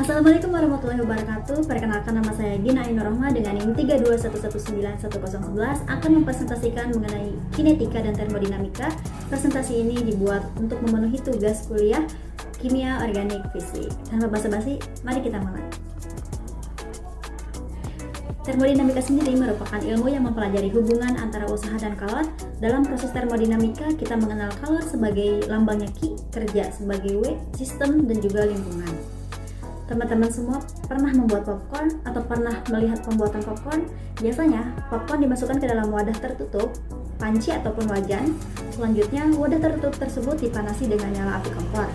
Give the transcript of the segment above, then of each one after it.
Assalamualaikum warahmatullahi wabarakatuh. Perkenalkan, nama saya Gina Ainurrahma dengan NIM 32119111 akan mempresentasikan mengenai kinetika dan termodinamika. Presentasi ini dibuat untuk memenuhi tugas kuliah kimia organik fisik. Tanpa basa-basi, mari kita mulai. Termodinamika sendiri merupakan ilmu yang mempelajari hubungan antara usaha dan kalor. Dalam proses termodinamika, kita mengenal kalor sebagai lambangnya Q, kerja sebagai W, sistem, dan juga lingkungan. Teman-teman semua pernah membuat popcorn atau pernah melihat pembuatan popcorn? Biasanya, popcorn dimasukkan ke dalam wadah tertutup, panci ataupun wajan. Selanjutnya, wadah tertutup tersebut dipanasi dengan nyala api kompor.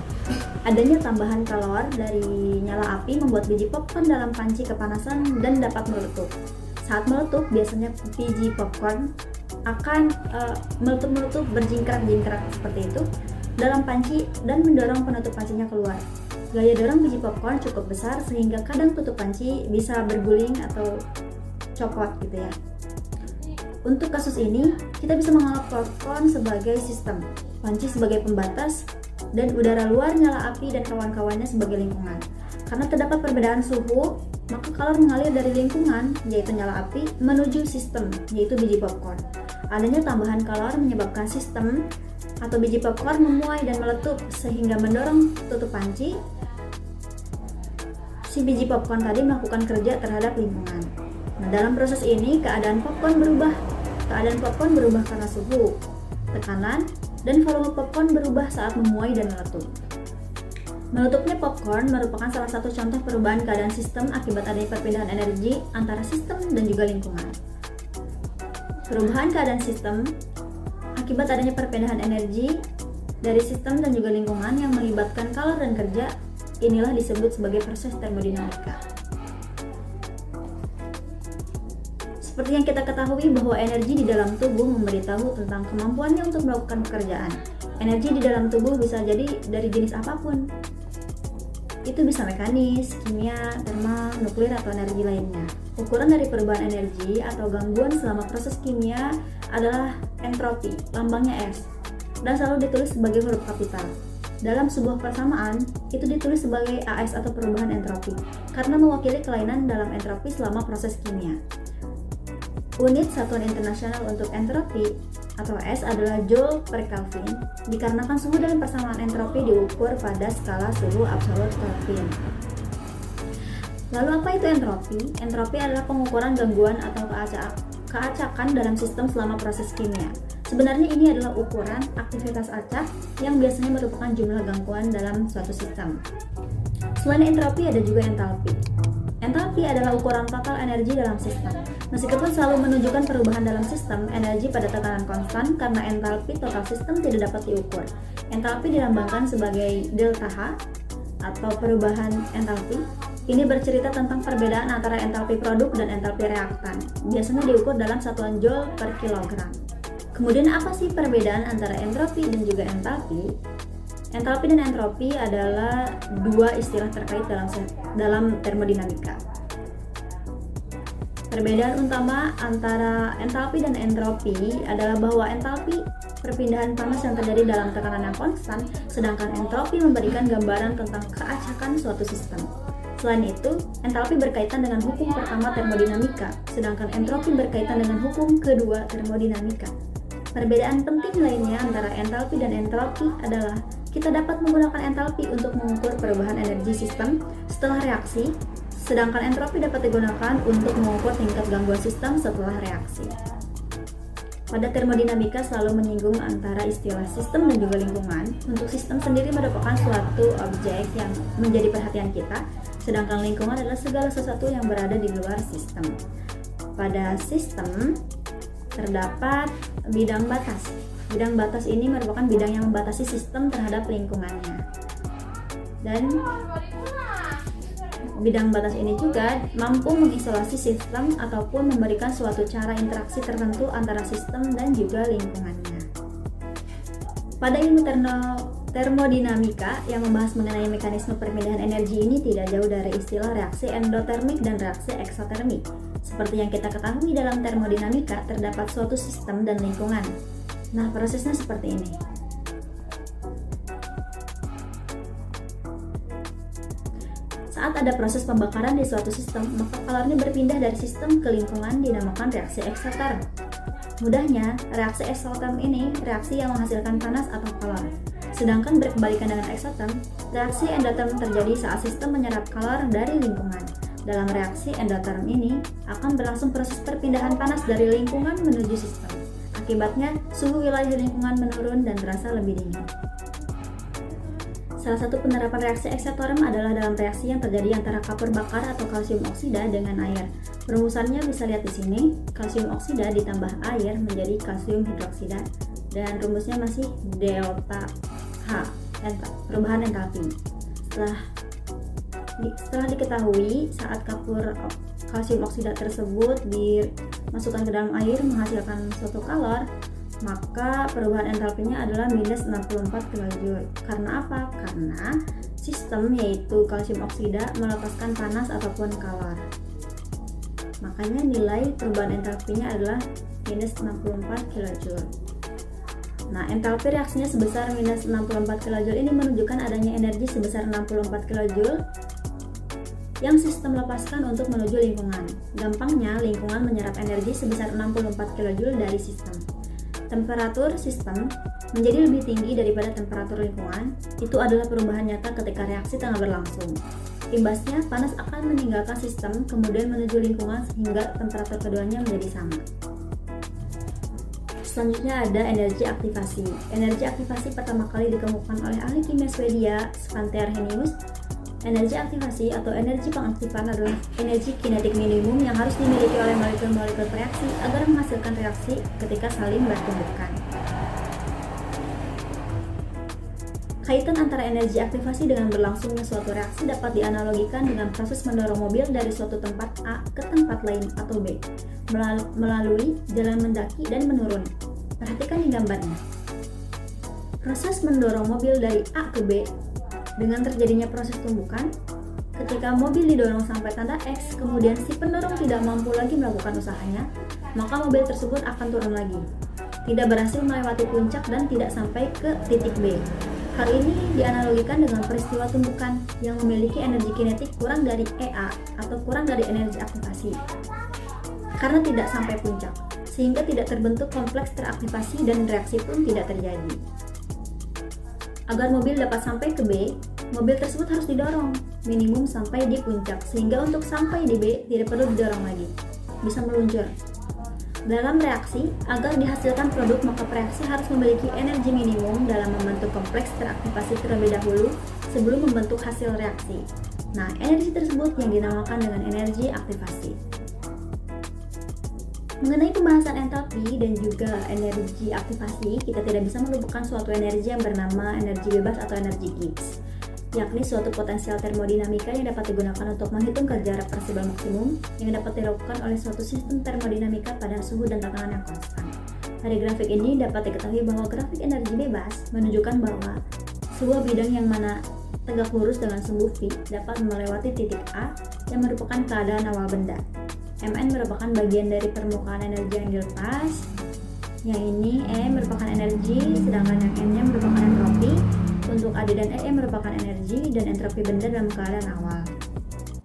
Adanya tambahan kalor dari nyala api membuat biji popcorn dalam panci kepanasan dan dapat meletup. Saat meletup, biasanya biji popcorn akan meletup berjingkrak-jingkrak seperti itu dalam panci dan mendorong penutup pancinya keluar. Gaya dorong biji popcorn cukup besar sehingga kadang tutup panci bisa berguling atau copot gitu ya. Untuk kasus ini, kita bisa menganggap popcorn sebagai sistem, panci sebagai pembatas, dan udara luar, nyala api, dan kawan-kawannya sebagai lingkungan. Karena terdapat perbedaan suhu, maka kalor mengalir dari lingkungan, yaitu nyala api, menuju sistem, yaitu biji popcorn. Adanya tambahan kalor menyebabkan sistem atau biji popcorn memuai dan meletup sehingga mendorong tutup panci. Si biji popcorn tadi melakukan kerja terhadap lingkungan. Nah, dalam proses ini keadaan popcorn berubah. Keadaan popcorn berubah karena suhu, tekanan, dan volume popcorn berubah saat memuai dan meletup. Meletupnya popcorn merupakan salah satu contoh perubahan keadaan sistem akibat adanya perpindahan energi antara sistem dan juga lingkungan. Perubahan keadaan sistem akibat adanya perpindahan energi dari sistem dan juga lingkungan yang melibatkan kalor dan kerja, inilah disebut sebagai proses termodinamika. Seperti yang kita ketahui bahwa energi di dalam tubuh memberitahu tentang kemampuannya untuk melakukan pekerjaan. Energi di dalam tubuh bisa jadi dari jenis apapun. Itu bisa mekanis, kimia, termal, nuklir, atau energi lainnya. Ukuran dari perubahan energi atau gangguan selama proses kimia adalah entropi, lambangnya S, dan selalu ditulis sebagai huruf kapital. Dalam sebuah persamaan, itu ditulis sebagai AS atau perubahan entropi, karena mewakili kelainan dalam entropi selama proses kimia. Unit satuan internasional untuk entropi atau S adalah Joule per Kelvin, dikarenakan suhu dalam persamaan entropi diukur pada skala suhu absolut Kelvin. Lalu apa itu entropi? Entropi adalah pengukuran gangguan atau keacakan dalam sistem selama proses kimia. Sebenarnya ini adalah ukuran aktivitas acak yang biasanya merupakan jumlah gangguan dalam suatu sistem. Selain entropi ada juga entalpi. Entalpi adalah ukuran total energi dalam sistem. Meskipun selalu menunjukkan perubahan dalam sistem energi pada tekanan konstan, karena entalpi total sistem tidak dapat diukur. Entalpi dilambangkan sebagai delta H atau perubahan entalpi. Ini bercerita tentang perbedaan antara entalpi produk dan entalpi reaktan. Biasanya diukur dalam satuan joule per kilogram. Kemudian apa sih perbedaan antara entropi dan juga entalpi? Entalpi dan entropi adalah dua istilah terkait dalam termodinamika. Perbedaan utama antara entalpi dan entropi adalah bahwa entalpi perpindahan panas yang terjadi dalam tekanan yang konstan, sedangkan entropi memberikan gambaran tentang keacakan suatu sistem. Selain itu, entalpi berkaitan dengan hukum pertama termodinamika, sedangkan entropi berkaitan dengan hukum kedua termodinamika. Perbedaan penting lainnya antara entalpi dan entropi adalah kita dapat menggunakan entalpi untuk mengukur perubahan energi sistem setelah reaksi, sedangkan entropi dapat digunakan untuk mengukur tingkat gangguan sistem setelah reaksi. Pada termodinamika selalu menyinggung antara istilah sistem dan juga lingkungan. Untuk sistem sendiri merupakan suatu objek yang menjadi perhatian kita, sedangkan lingkungan adalah segala sesuatu yang berada di luar sistem. Pada sistem terdapat bidang batas. Bidang batas ini merupakan bidang yang membatasi sistem terhadap lingkungannya. Dan bidang batas ini juga mampu mengisolasi sistem ataupun memberikan suatu cara interaksi tertentu antara sistem dan juga lingkungannya. Pada ilmu termodinamika yang membahas mengenai mekanisme perpindahan energi ini tidak jauh dari istilah reaksi endotermik dan reaksi eksotermik. Seperti yang kita ketahui dalam termodinamika, terdapat suatu sistem dan lingkungan. Nah, prosesnya seperti ini. Saat ada proses pembakaran di suatu sistem, maka kalornya berpindah dari sistem ke lingkungan dinamakan reaksi eksoterm. Mudahnya, reaksi eksoterm ini reaksi yang menghasilkan panas atau kalor. Sedangkan berkebalikan dengan eksoterm, reaksi endoterm terjadi saat sistem menyerap kalor dari lingkungan. Dalam reaksi endoterm ini akan berlangsung proses perpindahan panas dari lingkungan menuju sistem. Akibatnya, suhu wilayah lingkungan menurun dan terasa lebih dingin. Salah satu penerapan reaksi eksoterm adalah dalam reaksi yang terjadi antara kapur bakar atau kalsium oksida dengan air. Rumusannya bisa lihat di sini, kalsium oksida ditambah air menjadi kalsium hidroksida, dan rumusnya masih delta H, perubahan entalpi. Setelah diketahui saat kapur kalsium oksida tersebut dimasukkan ke dalam air menghasilkan suatu kalor, maka perubahan entalpinya adalah minus 64 kJ. Karena apa? Karena sistem yaitu kalsium oksida melepaskan panas ataupun kalor. Makanya nilai perubahan entalpinya adalah minus 64 kJ. Nah, entalpi reaksinya sebesar minus 64 kJ ini menunjukkan adanya energi sebesar 64 kJ yang sistem lepaskan untuk menuju lingkungan. Gampangnya, lingkungan menyerap energi sebesar 64 kJ dari sistem. Temperatur sistem menjadi lebih tinggi daripada temperatur lingkungan. Itu adalah perubahan nyata ketika reaksi tengah berlangsung. Imbasnya, panas akan meninggalkan sistem kemudian menuju lingkungan sehingga temperatur keduanya menjadi sama. Selanjutnya ada energi aktivasi. Energi aktivasi pertama kali ditemukan oleh ahli kimia Swedia, Svante Arrhenius. Energi aktivasi atau energi pengaktifan adalah energi kinetik minimum yang harus dimiliki oleh molekul-molekul reaksi agar menghasilkan reaksi ketika saling bertumbukan. Kaitan antara energi aktivasi dengan berlangsungnya suatu reaksi dapat dianalogikan dengan proses mendorong mobil dari suatu tempat A ke tempat lain atau B melalui jalan mendaki dan menurun. Perhatikan di gambarnya. Proses mendorong mobil dari A ke B dengan terjadinya proses tumbukan, ketika mobil didorong sampai tanda X, kemudian si pendorong tidak mampu lagi melakukan usahanya, maka mobil tersebut akan turun lagi. Tidak berhasil melewati puncak dan tidak sampai ke titik B. Hal ini dianalogikan dengan peristiwa tumbukan yang memiliki energi kinetik kurang dari EA atau kurang dari energi aktivasi. Karena tidak sampai puncak, sehingga tidak terbentuk kompleks teraktivasi dan reaksi pun tidak terjadi. Agar mobil dapat sampai ke B, mobil tersebut harus didorong minimum sampai di puncak, sehingga untuk sampai di B tidak perlu didorong lagi, bisa meluncur. Dalam reaksi, agar dihasilkan produk maka reaksi harus memiliki energi minimum dalam membentuk kompleks teraktivasi terlebih dahulu sebelum membentuk hasil reaksi. Nah, energi tersebut yang dinamakan dengan energi aktivasi. Mengenai pembahasan entalpi dan juga energi aktivasi, kita tidak bisa melupakan suatu energi yang bernama energi bebas atau energi Gibbs, yakni suatu potensial termodinamika yang dapat digunakan untuk menghitung kerja reversibel maksimum yang dapat dilakukan oleh suatu sistem termodinamika pada suhu dan tekanan yang konstan. Dari grafik ini dapat diketahui bahwa grafik energi bebas menunjukkan bahwa sebuah bidang yang mana tegak lurus dengan sumbu V dapat melewati titik A yang merupakan keadaan awal benda. Mn merupakan bagian dari permukaan energi yang dilepas. Yang ini E merupakan energi, sedangkan yang N-nya merupakan entropi. Untuk AD dan EE merupakan energi dan entropi benda dalam keadaan awal.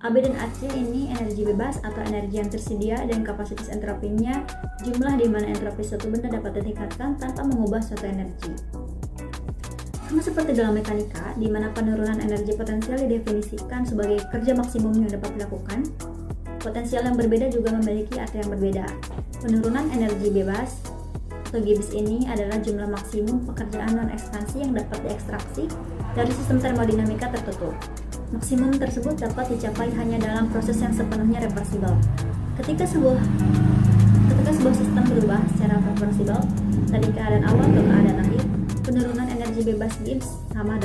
AB dan AC ini energi bebas atau energi yang tersedia dan kapasitas entropinya jumlah di mana entropi suatu benda dapat ditingkatkan tanpa mengubah suatu energi. Sama seperti dalam mekanika, di mana penurunan energi potensial didefinisikan sebagai kerja maksimum yang dapat dilakukan, potensial yang berbeda juga memiliki arti yang berbeda. Penurunan energi bebas atau Gibbs ini adalah jumlah maksimum pekerjaan non-ekspansi yang dapat diekstraksi dari sistem termodinamika tertutup. Maksimum tersebut dapat dicapai hanya dalam proses yang sepenuhnya reversibel. Ketika sebuah sistem berubah secara reversibel dari keadaan awal ke keadaan akhir, penurunan energi bebas Gibbs sama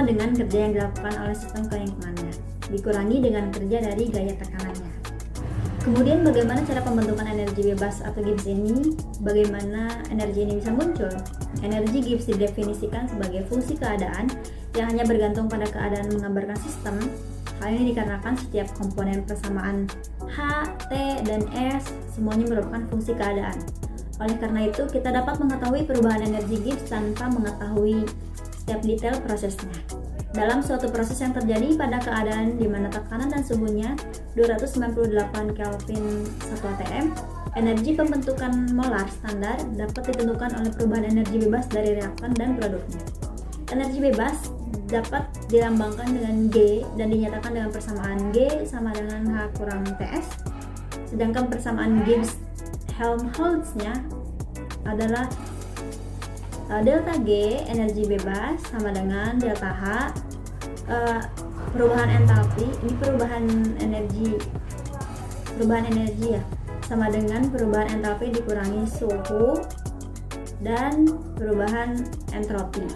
dengan kerja yang dilakukan oleh sistem ke lingkungannya, dikurangi dengan kerja dari gaya tekanannya. Kemudian bagaimana cara pembentukan energi bebas atau Gibbs ini? Bagaimana energi ini bisa muncul? Energi Gibbs didefinisikan sebagai fungsi keadaan yang hanya bergantung pada keadaan menggambarkan sistem. Hal ini dikarenakan setiap komponen persamaan H, T, dan S semuanya merupakan fungsi keadaan. Oleh karena itu, kita dapat mengetahui perubahan energi Gibbs tanpa mengetahui setiap detail prosesnya. Dalam suatu proses yang terjadi pada keadaan di mana tekanan dan suhunya 298 Kelvin 1 atm, energi pembentukan molar standar dapat ditentukan oleh perubahan energi bebas dari reaktan dan produknya. Energi bebas dapat dilambangkan dengan G dan dinyatakan dengan persamaan G sama dengan H kurang Ts, sedangkan persamaan Gibbs-Helmholtz-nya adalah delta G energi bebas sama dengan delta H perubahan entalpi, ini perubahan energi ya, sama dengan perubahan entalpi dikurangi suhu dan perubahan entropi.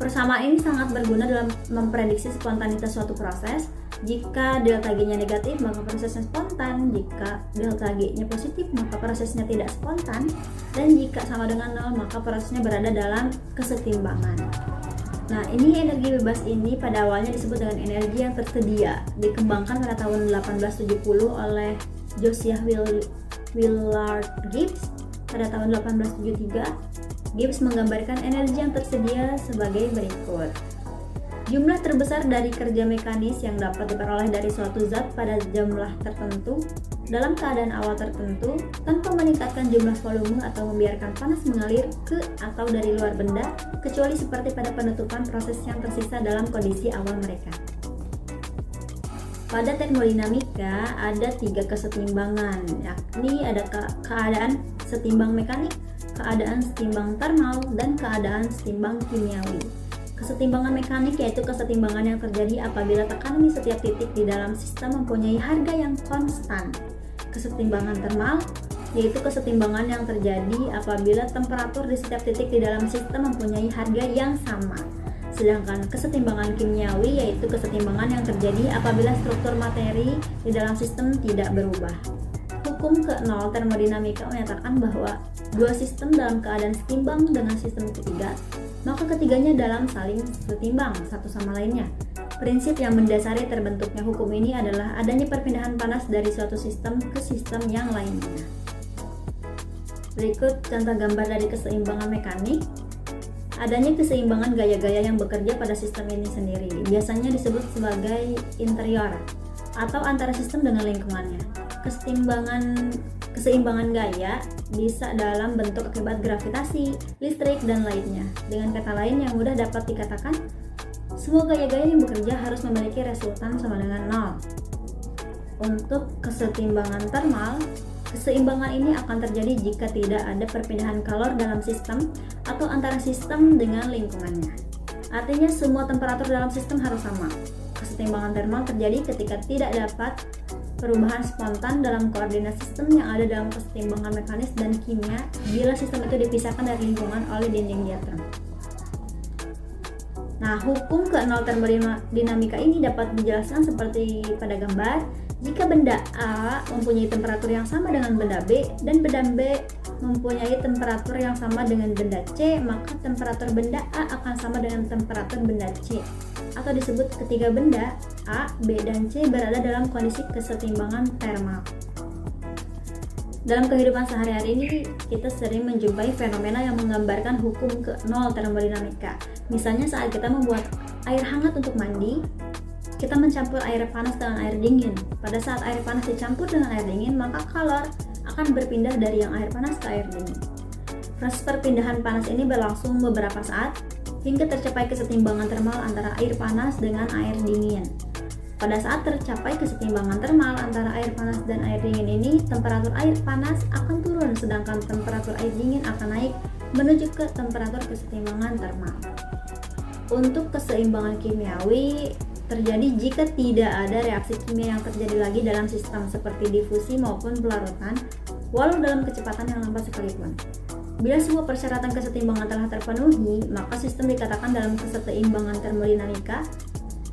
Persamaan ini sangat berguna dalam memprediksi spontanitas suatu proses. Jika delta G-nya negatif, maka prosesnya spontan. Jika delta G-nya positif, maka prosesnya tidak spontan. Dan jika sama dengan 0, maka prosesnya berada dalam kesetimbangan. Nah, ini energi bebas ini pada awalnya disebut dengan energi yang tersedia. Dikembangkan pada tahun 1870 oleh Josiah Willard Gibbs. Pada tahun 1873, Gibbs menggambarkan energi yang tersedia sebagai berikut. Jumlah terbesar dari kerja mekanis yang dapat diperoleh dari suatu zat pada jumlah tertentu dalam keadaan awal tertentu tanpa meningkatkan jumlah volume atau membiarkan panas mengalir ke atau dari luar benda, kecuali seperti pada penutupan proses yang tersisa dalam kondisi awal mereka. Pada termodinamika ada 3 kesetimbangan, yakni ada keadaan setimbang mekanik, keadaan setimbang termal, dan keadaan setimbang kimiawi. Kesetimbangan mekanik yaitu kesetimbangan yang terjadi apabila tekanan di setiap titik di dalam sistem mempunyai harga yang konstan. Kesetimbangan termal yaitu kesetimbangan yang terjadi apabila temperatur di setiap titik di dalam sistem mempunyai harga yang sama. Sedangkan kesetimbangan kimiawi yaitu kesetimbangan yang terjadi apabila struktur materi di dalam sistem tidak berubah. Hukum ke-0 termodinamika menyatakan bahwa dua sistem dalam keadaan setimbang dengan sistem ketiga, maka ketiganya dalam saling setimbang satu sama lainnya. Prinsip yang mendasari terbentuknya hukum ini adalah adanya perpindahan panas dari suatu sistem ke sistem yang lainnya. Berikut contoh gambar dari keseimbangan mekanik. Adanya keseimbangan gaya-gaya yang bekerja pada sistem ini sendiri, biasanya disebut sebagai interior atau antara sistem dengan lingkungannya. Keseimbangan gaya bisa dalam bentuk akibat gravitasi, listrik, dan lainnya. Dengan kata lain yang mudah dapat dikatakan, semua gaya-gaya yang bekerja harus memiliki resultan sama dengan 0. Untuk kesetimbangan termal, keseimbangan ini akan terjadi jika tidak ada perpindahan kalor dalam sistem atau antara sistem dengan lingkungannya. Artinya semua temperatur dalam sistem harus sama. Kesetimbangan termal terjadi ketika tidak dapat perubahan spontan dalam koordinat sistem yang ada dalam kesetimbangan mekanis dan kimia bila sistem itu dipisahkan dari lingkungan oleh dinding diagram. Nah, hukum ke-0 termodinamika ini dapat dijelaskan seperti pada gambar. Jika benda A mempunyai temperatur yang sama dengan benda B dan benda B mempunyai temperatur yang sama dengan benda C, maka temperatur benda A akan sama dengan temperatur benda C, atau disebut ketiga benda A, B, dan C berada dalam kondisi kesetimbangan termal. Dalam kehidupan sehari-hari ini, kita sering menjumpai fenomena yang menggambarkan hukum ke-0 termodinamika. Misalnya saat kita membuat air hangat untuk mandi, kita mencampur air panas dengan air dingin. Pada saat air panas dicampur dengan air dingin, maka kalor akan berpindah dari yang air panas ke air dingin. Proses perpindahan panas ini berlangsung beberapa saat, hingga tercapai kesetimbangan termal antara air panas dengan air dingin. Pada saat tercapai kesetimbangan termal antara air panas dan air dingin ini, temperatur air panas akan turun, sedangkan temperatur air dingin akan naik menuju ke temperatur kesetimbangan termal. Untuk keseimbangan kimiawi terjadi jika tidak ada reaksi kimia yang terjadi lagi dalam sistem seperti difusi maupun pelarutan, walau dalam kecepatan yang lambat sekalipun. Bila semua persyaratan kesetimbangan telah terpenuhi, maka sistem dikatakan dalam keseimbangan termodinamika.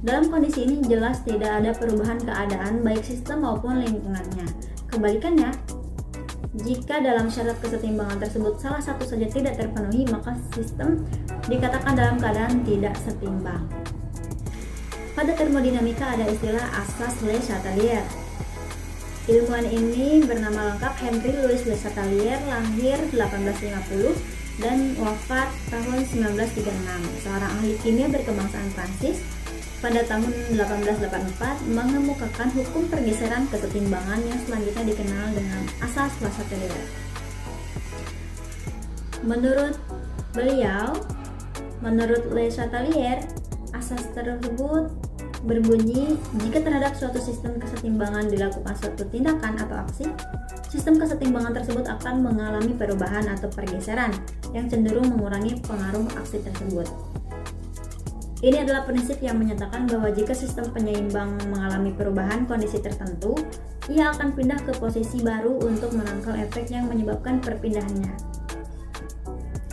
Dalam kondisi ini jelas tidak ada perubahan keadaan baik sistem maupun lingkungannya. Kebalikannya, jika dalam syarat kesetimbangan tersebut salah satu saja tidak terpenuhi, maka sistem dikatakan dalam keadaan tidak setimbang. Pada termodinamika ada istilah asas Le Chatelier. Ilmuwan ini bernama lengkap Henry Louis Le Chatelier, lahir 1850, dan wafat tahun 1936. Seorang ahli kimia berkebangsaan Prancis pada tahun 1884 mengemukakan hukum pergeseran kesetimbangan yang selanjutnya dikenal dengan asas Le Chatelier. Menurut Le Chatelier, asas tersebut berbunyi, jika terhadap suatu sistem kesetimbangan dilakukan suatu tindakan atau aksi, sistem kesetimbangan tersebut akan mengalami perubahan atau pergeseran yang cenderung mengurangi pengaruh aksi tersebut. Ini adalah prinsip yang menyatakan bahwa jika sistem penyeimbang mengalami perubahan kondisi tertentu, ia akan pindah ke posisi baru untuk menangkal efek yang menyebabkan perpindahannya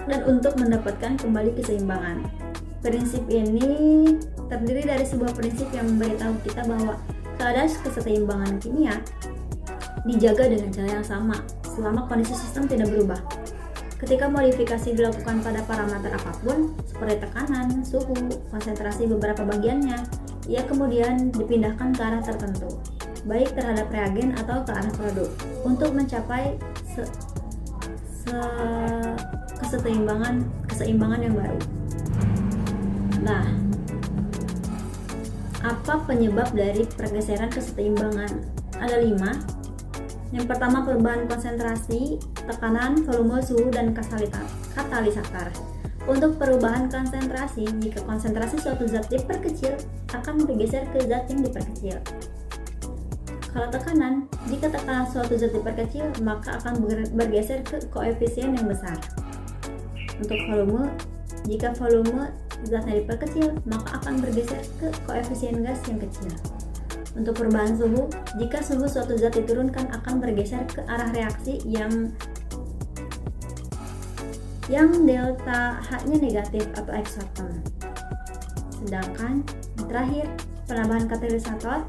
dan untuk mendapatkan kembali keseimbangan. Prinsip ini terdiri dari sebuah prinsip yang memberitahu kita bahwa keadaan keseimbangan kimia dijaga dengan cara yang sama selama kondisi sistem tidak berubah. Ketika modifikasi dilakukan pada parameter apapun, seperti tekanan, suhu, konsentrasi beberapa bagiannya, ia kemudian dipindahkan ke arah tertentu, baik terhadap reagen atau ke arah produk, untuk mencapai keseimbangan yang baru. Nah, apa penyebab dari pergeseran keseimbangan? Ada 5. Yang pertama, perubahan konsentrasi, tekanan, volume, suhu, dan katalisator. Untuk perubahan konsentrasi, jika konsentrasi suatu zat diperkecil, akan bergeser ke zat yang diperkecil. Kalau tekanan, jika tekanan suatu zat diperkecil, maka akan bergeser ke koefisien yang besar. Untuk volume, jika volume zatnya diperkecil, maka akan bergeser ke koefisien gas yang kecil. Untuk perubahan suhu, jika suhu suatu zat diturunkan, akan bergeser ke arah reaksi yang delta H-nya negatif atau exciton. Sedangkan terakhir, penambahan katalisator.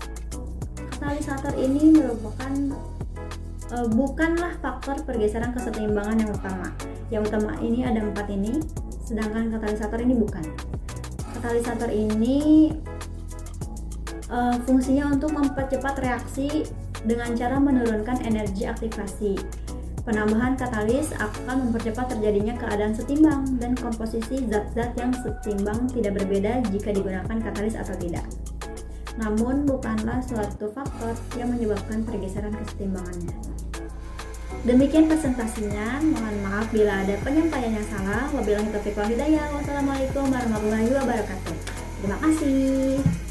Katalisator ini merupakan bukanlah faktor pergeseran keseimbangan yang utama. Yang utama ini ada 4 ini, sedangkan katalisator ini bukan. Katalisator ini fungsinya untuk mempercepat reaksi dengan cara menurunkan energi aktivasi. Penambahan katalis akan mempercepat terjadinya keadaan setimbang dan komposisi zat-zat yang setimbang tidak berbeda jika digunakan katalis atau tidak. Namun bukanlah suatu faktor yang menyebabkan pergeseran kesetimbangannya. Demikian presentasinya. Mohon maaf bila ada penyampaian yang salah. Wabillahi taufiq wal hidayah. Wassalamualaikum warahmatullahi wabarakatuh. Terima kasih.